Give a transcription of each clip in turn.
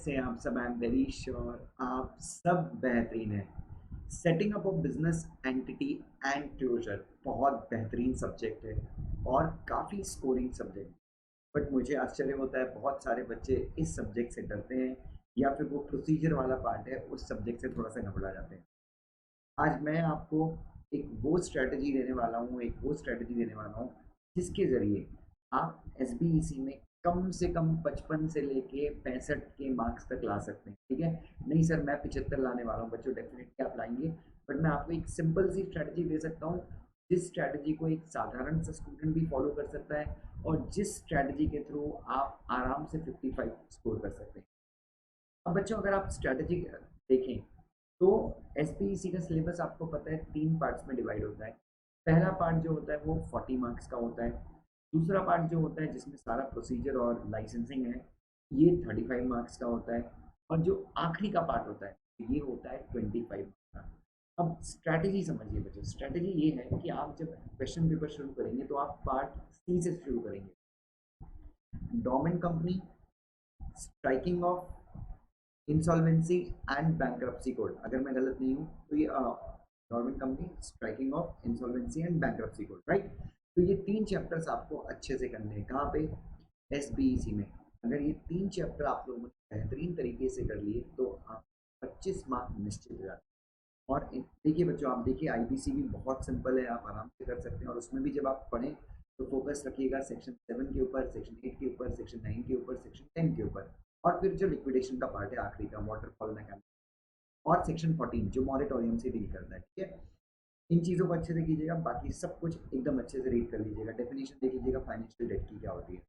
कैसे हैं आप सब? आई एम वेरी श्योर आप सब बेहतरीन हैं। Setting up of business entity and closure बहुत बेहतरीन सब्जेक्ट है और काफ़ी स्कोरिंग सब्जेक्ट। बट मुझे आश्चर्य होता है बहुत सारे बच्चे इस सब्जेक्ट से डरते हैं या फिर वो प्रोसीजर वाला पार्ट है उस सब्जेक्ट से थोड़ा सा घबरा जाते हैं। आज मैं आपको एक वो स्ट्रैटेजी देने वाला हूँ जिसके ज़रिए आप एसबीईसी में कम से कम 55 से लेके 65 के मार्क्स तक ला सकते हैं। ठीक है? नहीं सर मैं 75 लाने वाला हूँ बच्चों, डेफिनेटली आप लाएँगे। बट मैं आपको एक सिंपल सी स्ट्रैटेजी दे सकता हूँ, जिस स्ट्रैटेजी को एक साधारण सा स्टूडेंट भी फॉलो कर सकता है और जिस स्ट्रैटेजी के थ्रू आप आराम से 55 स्कोर कर सकते हैं। अब बच्चों अगर आप स्ट्रैटेजी देखें तो एसपीईसी का सिलेबस आपको पता है 3 पार्ट्स में डिवाइड होता है। पहला पार्ट जो होता है वो 40 मार्क्स का होता है। दूसरा पार्ट जो होता है जिसमें सारा प्रोसीजर और लाइसेंसिंग है, ये 35 मार्क्स का होता है। और जो आखिरी का पार्ट होता है, ये होता है 25 मार्क्स का। अब स्ट्रैटेजी समझिए बच्चों, स्ट्रैटेजी ये है कि आप जब क्वेश्चन पेपर शुरू करेंगे तो आप पार्ट सी से शुरू करेंगे। Domain company, striking off, insolvency and bankruptcy code. अगर मैं गलत नहीं हूँ तो ये government company, striking off, insolvency and bankruptcy code, right? तो ये 3 चैप्टर्स आपको अच्छे से करने हैं। कहाँ पे? एसबीईसी में। अगर ये 3 चैप्टर आप लोगों ने बेहतरीन तरीके से कर लिए तो आप 25 मार्क निश्चित हो जाते हैं। और देखिए बच्चों, आप देखिए आईपीसी भी बहुत सिंपल है, आप आराम से कर सकते हैं। और उसमें भी जब आप पढ़ें तो फोकस रखिएगा सेक्शन 7 के ऊपर, सेक्शन 8 के ऊपर, सेक्शन 9 के ऊपर, सेक्शन 10 के ऊपर। और फिर जो लिक्विडेशन का पार्ट है आखिरी का, वाटरफॉल मैकेनिक्स, और सेक्शन 14 जो मॉरेटोरियम से डील करता है। ठीक है? इन चीज़ों को अच्छे से कीजिएगा, बाकी सब कुछ एकदम अच्छे से रीड कर लीजिएगा। डेफिनेशन देख लीजिएगा फाइनेंशियल डेट की क्या होती है।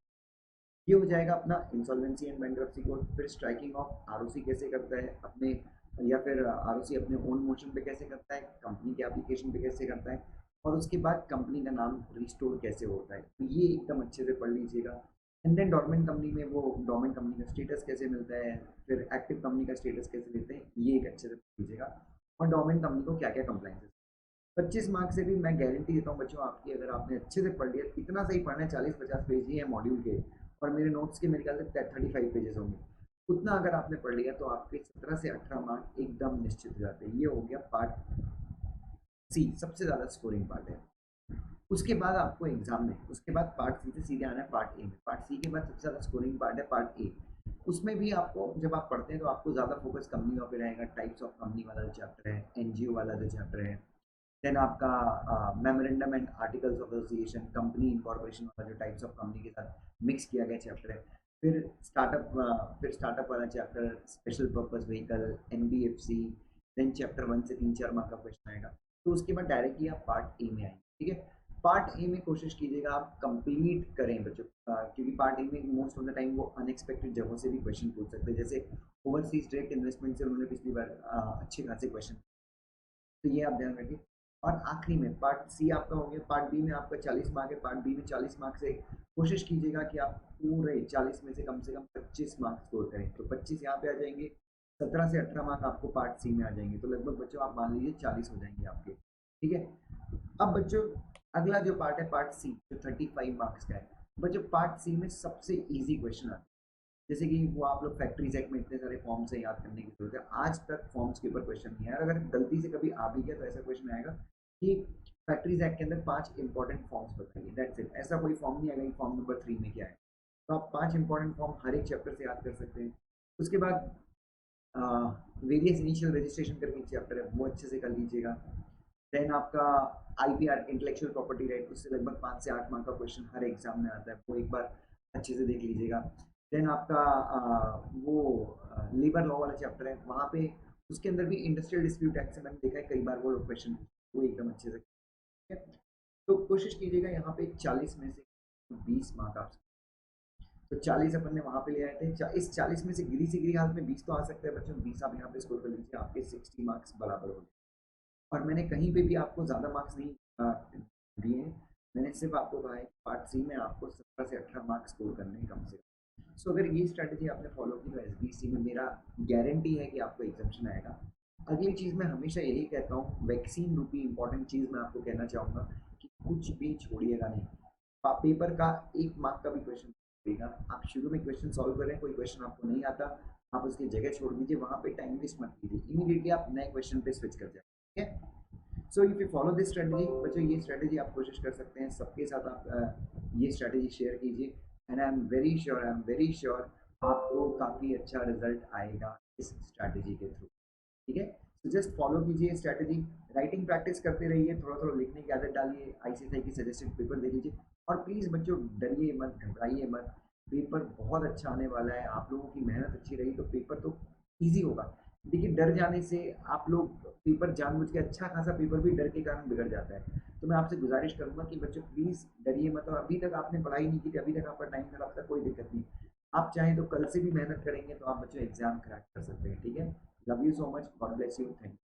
ये हो जाएगा अपना इंसॉल्वेंसी एंड बैंक्रप्सी कोड। फिर स्ट्राइकिंग ऑफ आरओसी कैसे करता है अपने, या फिर आरओसी अपने ओन मोशन पे कैसे करता है, कंपनी के एप्लीकेशन पे कैसे करता है, और उसके बाद कंपनी का नाम रिस्टोर कैसे होता है। तो ये एकदम अच्छे से पढ़ लीजिएगा। एंड देन डॉर्मेंट कंपनी में वो डॉर्मेंट कंपनी का स्टेटस कैसे मिलता है, फिर एक्टिव कंपनी का स्टेटस कैसे लेते हैं, ये एक अच्छे से पढ़ लीजिएगा। और डॉर्मेंट कंपनी को क्या क्या कंप्लाइंसेस। 25 मार्क्स से भी मैं गारंटी देता हूँ बच्चों आपकी, अगर आपने अच्छे से पढ़ लिया, इतना सही पढ़ना है, 40-50 पेज ही है मॉड्यूल के और मेरे नोट्स के मेरे ख्याल से 35 पेजेस होंगे। उतना अगर आपने पढ़ लिया तो आपके 17 से 18 मार्क एकदम निश्चित हो जाते हैं। ये हो गया पार्ट सी, सबसे ज़्यादा स्कोरिंग पार्ट है। उसके बाद आपको एग्जाम में, उसके बाद पार्ट सी से सीधे आना है पार्ट ए में। पार्ट सी के बाद सबसे ज़्यादा स्कोरिंग पार्ट है पार्ट ए। उसमें भी आपको जब आप पढ़ते हैं तो आपको ज़्यादा फोकस कंपनी पे रहेगा। टाइप्स ऑफ कंपनी वाला जो चैप्टर है, एनजीओ वाला जो चैप्टर है, देन आपका memorandum and articles of association, company incorporation वाला जो टाइप्स ऑफ कंपनी के साथ मिक्स किया गया चैप्टर है। फिर स्टार्टअप वाला chapter, special purpose vehicle, NBFC. Then chapter 1 से 3-4 मार्क का क्वेश्चन आएगा। तो उसके बाद डायरेक्टली आप पार्ट ए में आएंगे। ठीक है? पार्ट ए में कोशिश कीजिएगा आप कंप्लीट करें बच्चों, क्योंकि पार्ट ए में मोस्ट ऑफ द टाइम वो अनएक्सपेक्टेड जगहों से भी क्वेश्चन पूछ सकते हैं। जैसे ओवरसीज डायरेक्ट इन्वेस्टमेंट से उन्होंने पिछली बार अच्छे खासे क्वेश्चन, तो ये आप ध्यान रखिए। और आखिरी में पार्ट सी आपका हो गया। पार्ट बी में आपका 40 मार्क है। पार्ट बी में 40 मार्क से कोशिश कीजिएगा कि आप पूरे 40 में से कम 25 मार्क स्कोर करें। तो 25 यहाँ पे आ जाएंगे, 17 से 18 मार्क आपको पार्ट सी में आ जाएंगे। तो लगभग बच्चों आप मान लीजिए 40 हो जाएंगे आपके। ठीक है? अब बच्चों अगला जो पार्ट है पार्ट सी, जो 35 मार्क्स का है। बच्चों पार्ट सी में सबसे ईजी क्वेश्चन आता है। जैसे कि वो आप लोग फैक्ट्रीज एक्ट में इतने सारे फॉर्म्स है, याद करने की जरूरत है। आज तक फॉर्म्स के ऊपर क्वेश्चन नहीं आया। अगर गलती से कभी आ भी गया तो ऐसा क्वेश्चन आएगा कि फैक्ट्रीज एक्ट के अंदर 5 इंपॉर्टेंट फॉर्म्स बताइए, दैट्स इट। ऐसा कोई फॉर्म नहीं आएगा कि फॉर्म नंबर 3 में क्या है। तो आप 5 इंपॉर्टेंट फॉर्म हर एक चैप्टर से याद कर सकते हैं। उसके बाद वेरियस इनिशियल रजिस्ट्रेशन करके एक चैप्टर है, वो अच्छे से कर लीजिएगा। देन आपका आईपीआर, इंटेलेक्चुअल प्रॉपर्टी राइट, उससे लगभग 5 से 8 मार्क का क्वेश्चन हर एग्जाम में आता है, वो एक बार अच्छे से देख लीजिएगा। देन आपका वो लेबर लॉ वाला चैप्टर है, वहाँ पे उसके अंदर भी इंडस्ट्रियल डिस्प्यूट एक्ट से मैंने देखा है कई बार वो क्वेश्चन, वो एकदम अच्छे से, ठीक है? तो कोशिश कीजिएगा यहाँ पे 40 में से 20 मार्क आप, तो 40 अपन ने वहाँ पे ले आए थे। इस 40 में से गिरी से गिरी हालत में 20 तो आ सकते हैं बच्चों। 20 आप यहाँ पे स्कोर कर लीजिए, आपके 60 मार्क्स बराबर हो गए। और मैंने कहीं पे भी आपको ज़्यादा मार्क्स नहीं दिए हैं। मैंने सिर्फ आपको कहा है पार्ट सी में आपको 17 से 18 मार्क्स स्कोर करने हैं कम से कम। सो अगर ये स्ट्रैटेजी आपने फॉलो की तो एसबीसी में मेरा गारंटी है कि आपको एग्जामेशन आएगा। अगली चीज़ मैं हमेशा यही कहता हूँ, वैक्सीन रूपी इंपॉर्टेंट चीज़ मैं आपको कहना चाहूँगा कि कुछ भी छोड़िएगा नहीं। पेपर का 1 मार्क का भी क्वेश्चन देगा, आप शुरू में क्वेश्चन सॉल्व करें, कोई क्वेश्चन आपको नहीं आता आप उसकी जगह छोड़ दीजिए, वहाँ पे टाइम वेस्ट मत कीजिए, इमीडिएटली आप नए क्वेश्चन पे स्विच कर जाए, ठीक है। So if you follow this strategy बच्चों, ये स्ट्रेटजी आप कोशिश कर सकते हैं, सबके साथ आप ये स्ट्रेटजी शेयर कीजिए, and I am very sure आपको काफ़ी अच्छा रिजल्ट आएगा इस स्ट्रेटजी के थ्रू, ठीक है। तो जस्ट फॉलो कीजिए स्ट्रेटजी, राइटिंग प्रैक्टिस करते रहिए, थोड़ा थोड़ा लिखने की आदत डालिए, आईसीएसआई की सजेस्टेड पेपर दे लीजिए, और प्लीज़ बच्चों डरिए मत, घबराइए मत, पेपर बहुत अच्छा आने वाला है, आप लोगों की मेहनत अच्छी रही तो पेपर तो ईजी होगा। देखिए डर जाने से आप लोग पेपर जानबूझ के, अच्छा खासा पेपर भी डर के कारण बिगड़ जाता है। तो मैं आपसे गुजारिश करूंगा कि बच्चों प्लीज़ डरिए मत, और अभी तक आपने पढ़ाई नहीं की थी, अभी तक आपका टाइम खराब था, कोई दिक्कत नहीं, आप चाहें तो कल से भी मेहनत करेंगे तो आप बच्चों एग्जाम क्रैक कर सकते हैं, ठीक है। Love you so much, God bless you, thank you.